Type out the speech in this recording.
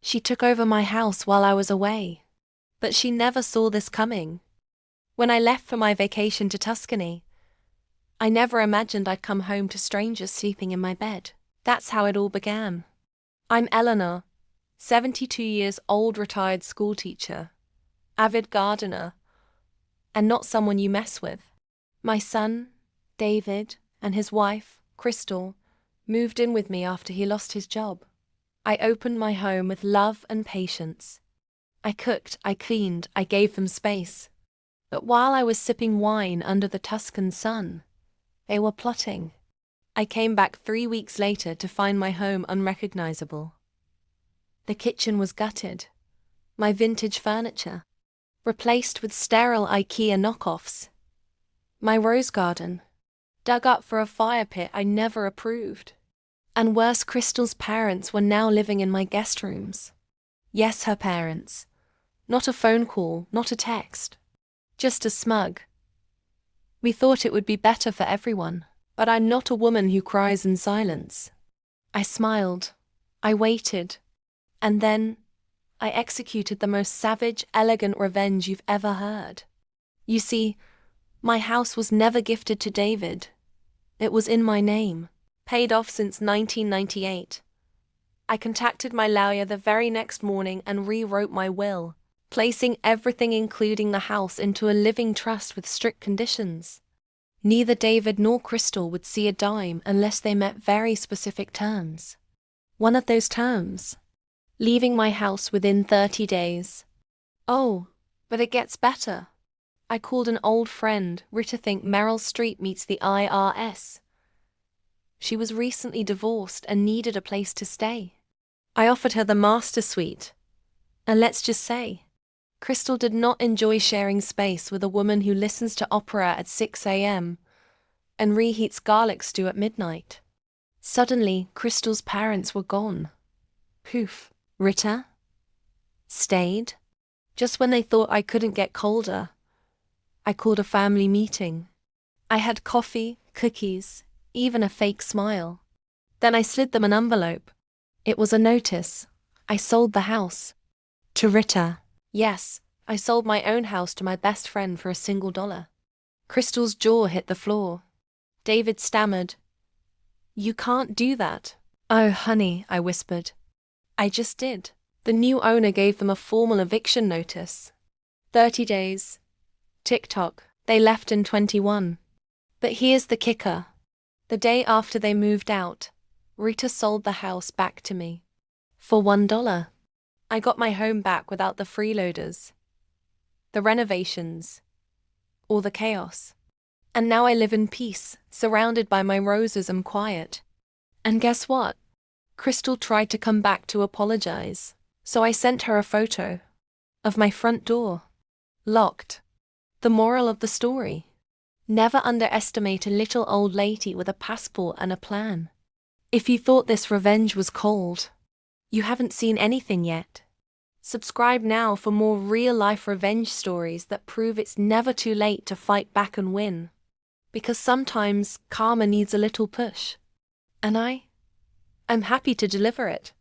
She took over my house while I was away. But she never saw this coming. When I left for my vacation to Tuscany, I never imagined I'd come home to strangers sleeping in my bed. That's how it all began. I'm Eleanor, 72 years old retired schoolteacher, avid gardener, and not someone you mess with. My son, David, and his wife, Crystal, moved in with me after he lost his job. I opened my home with love and patience. I cooked, I cleaned, I gave them space. But while I was sipping wine under the Tuscan sun, they were plotting. I came back 3 weeks later to find my home unrecognizable. The kitchen was gutted, my vintage furniture replaced with sterile IKEA knockoffs. My rose garden dug up for a fire pit I never approved. And worse, Crystal's parents were now living in my guest rooms. Yes, her parents. Not a phone call, not a text. Just a smug. We thought it would be better for everyone, but I'm not a woman who cries in silence. I smiled. I waited. And then, I executed the most savage, elegant revenge you've ever heard. You see, my house was never gifted to David. It was in my name, paid off since 1998. I contacted my lawyer the very next morning and rewrote my will, placing everything including the house into a living trust with strict conditions. Neither David nor Crystal would see a dime unless they met very specific terms. One of those terms: leaving my house within 30 days. Oh, but it gets better. I called an old friend, Rita. Think Meryl Streep meets the IRS. She was recently divorced and needed a place to stay. I offered her the master suite. And let's just say, Crystal did not enjoy sharing space with a woman who listens to opera at 6 a.m. and reheats garlic stew at midnight. Suddenly, Crystal's parents were gone. Poof. Rita stayed. Just when they thought I couldn't get colder, I called a family meeting. I had coffee, cookies, even a fake smile. Then I slid them an envelope. It was a notice. I sold the house. To Rita. Yes, I sold my own house to my best friend for $1. Crystal's jaw hit the floor. David stammered. You can't do that. Oh, honey, I whispered. I just did. The new owner gave them a formal eviction notice. 30 days. Tick-tock. They left in 21. But here's the kicker. The day after they moved out, Rita sold the house back to me. For $1. I got my home back without the freeloaders, the renovations, or the chaos. And now I live in peace, surrounded by my roses and quiet. And guess what? Crystal tried to come back to apologize, so I sent her a photo of my front door. Locked. The moral of the story: never underestimate a little old lady with a passport and a plan. If you thought this revenge was cold, you haven't seen anything yet. Subscribe now for more real-life revenge stories that prove it's never too late to fight back and win. Because sometimes karma needs a little push. And I'm happy to deliver it.